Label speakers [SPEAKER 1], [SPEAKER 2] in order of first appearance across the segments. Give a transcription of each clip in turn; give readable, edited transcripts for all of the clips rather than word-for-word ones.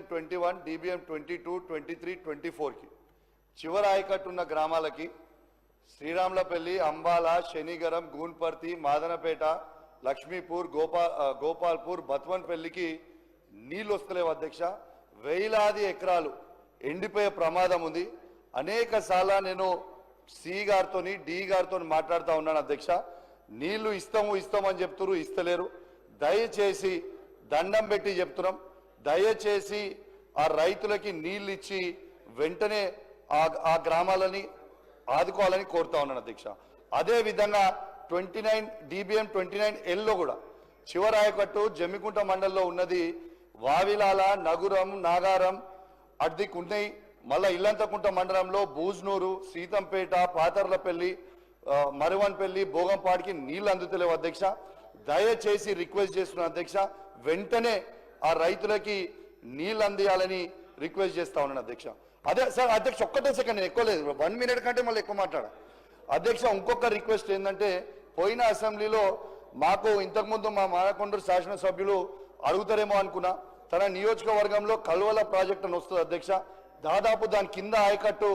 [SPEAKER 1] DBM 21, DBM 22, 23, 24కి చివరి ఆయకట్టున్న గ్రామాలకి శ్రీరాములపల్లి, అంబాల, శనిగరం, గూన్పర్తి, మాదనపేట, లక్ష్మీపూర్, గోపాల్పూర్, బత్వన్పల్లికి నీళ్ళు వస్తలేవు అధ్యక్ష. వేలాది ఎకరాలు ఎండిపోయే ప్రమాదం ఉంది. అనేక సార్లు నేను సి గారితో డి గారితో మాట్లాడుతూ ఉన్నాను అధ్యక్ష. నీళ్లు ఇస్తామని చెప్తున్నారు, ఇస్తలేరు. దయచేసి దండం పెట్టి చెప్తున్నాం, దయచేసి ఆ రైతులకి నీళ్ళు ఇచ్చి వెంటనే ఆ గ్రామాలని ఆదుకోవాలని కోరుతా ఉన్నాను అధ్యక్ష. అదే విధంగా 29 DBM 29L కూడా చివరి ఆయకట్టు జమ్మికుంట మండలంలో ఉన్నది. వావిలాల, నగురం, నాగారం అడ్దికి ఉన్నాయి. మళ్ళా ఇల్లంతకుంట మండలంలో బూజ్నూరు, సీతంపేట, పాతర్లపల్లి, మరువన్పల్లి, భోగంపాడికి నీళ్లు అందుతలేవు అధ్యక్ష. దయచేసి రిక్వెస్ట్ చేస్తున్నా అధ్యక్ష, వెంటనే ఆ రైతులకి నీళ్ళు అందియాలని రిక్వెస్ట్ చేస్తా ఉన్నాను అధ్యక్ష. అదే సార్ అధ్యక్ష, ఒక్కటే సెకండ్, నేను ఎక్కువ లేదు, 1 minute కంటే మళ్ళీ ఎక్కువ మాట్లాడ అధ్యక్ష. ఇంకొక రిక్వెస్ట్ ఏంటంటే, పోయిన అసెంబ్లీలో మాకు ఇంతకుముందు మా మానకొండూరు శాసనసభ్యులు అడుగుతారేమో అనుకున్నా, తన నియోజకవర్గంలో కల్వల ప్రాజెక్ట్ అని వస్తుంది అధ్యక్ష. దాదాపు దాని కింద ఆయకట్టు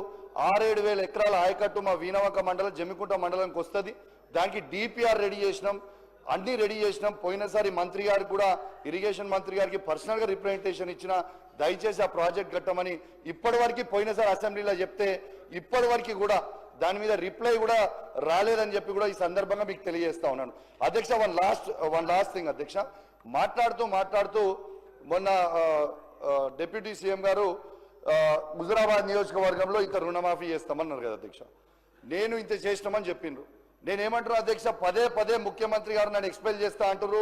[SPEAKER 1] 6-7 వేల ఎకరాల ఆయకట్టు మా వీణవంక మండలం, జమ్మికుంట మండలానికి వస్తుంది. దానికి DPR రెడీ చేసినాం, అన్ని రెడీ చేసినాం. పోయినసారి మంత్రి గారికి కూడా, ఇరిగేషన్ మంత్రి గారికి పర్సనల్గా రిప్రజెంటేషన్ ఇచ్చిన, దయచేసి ఆ ప్రాజెక్ట్ కట్టమని. ఇప్పటివరకు పోయినసారి అసెంబ్లీలో చెప్తే ఇప్పటివరకు కూడా దాని మీద రిప్లై కూడా రాలేదని చెప్పి కూడా ఈ సందర్భంగా మీకు తెలియజేస్తా ఉన్నాను అధ్యక్ష. వన్ లాస్ట్ థింగ్ అధ్యక్ష, మాట్లాడుతూ మొన్న డిప్యూటీ సీఎం గారు హుజురాబాద్ నియోజకవర్గంలో ఇంత రుణమాఫీ చేస్తామన్నారు కదా అధ్యక్ష. నేను ఇంత చేసినామని చెప్పిండ్రు. నేనేమంటారు అధ్యక్ష, పదే ముఖ్యమంత్రి గారు నన్ను ఎక్స్పెల్ చేస్తా అంటారు,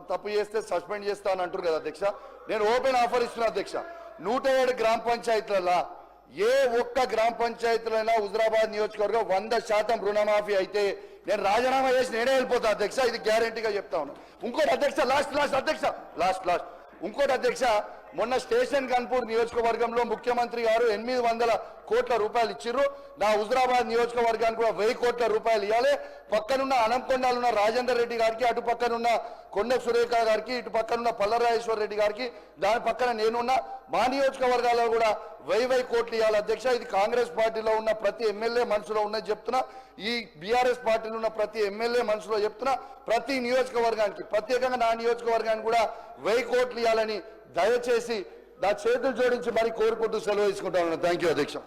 [SPEAKER 1] తప్పు చేస్తే సస్పెండ్ చేస్తా అని అంటారు కదా అధ్యక్ష. నేను ఓపెన్ ఆఫర్ ఇస్తున్నా అధ్యక్ష, 107 గ్రామ పంచాయతీలలో ఏ ఒక్క గ్రామ పంచాయతీలైనా హుజురాబాద్ నియోజకవర్గం 100% రుణమాఫీ అయితే నేను రాజీనామా చేసి నేనే వెళ్ళిపోతా అధ్యక్ష. ఇది గ్యారంటీగా చెప్తా ఉన్నా. ఇంకోటి అధ్యక్ష, లాస్ట్ ఇంకోటి అధ్యక్ష, మొన్న స్టేషన్ గన్పూర్ నియోజకవర్గంలో ముఖ్యమంత్రి గారు 800 కోట్ల రూపాయలు ఇచ్చిర్రు. నా హుజురాబాద్ నియోజకవర్గానికి కూడా 1000 కోట్ల రూపాయలు ఇవ్వాలి. పక్కనున్న అనంకొండలున్న రాజేందర్ రెడ్డి గారికి, అటు పక్కనున్న కొండ సురేఖ గారికి, ఇటు పక్కనున్న పల్లరాజేశ్వర రెడ్డి గారికి, దాని పక్కన నేనున్న మా నియోజకవర్గాల్లో కూడా 1000 కోట్లు ఇవ్వాలి అధ్యక్ష. ఇది కాంగ్రెస్ పార్టీలో ఉన్న ప్రతి ఎమ్మెల్యే మనసులో ఉన్నది చెప్తున్నా, ఈ బీఆర్ఎస్ పార్టీలో ఉన్న ప్రతి ఎమ్మెల్యే మనసులో చెప్తున్నా. ప్రతి నియోజకవర్గానికి, ప్రత్యేకంగా నా నియోజకవర్గానికి కూడా 1000 కోట్లు ఇవ్వాలని దయచేసి నా చేతులు జోడించి మరి కోరుకుంటూ సెలవు తీసుకుంటా ఉన్నాను. థ్యాంక్ యూ అధ్యక్ష.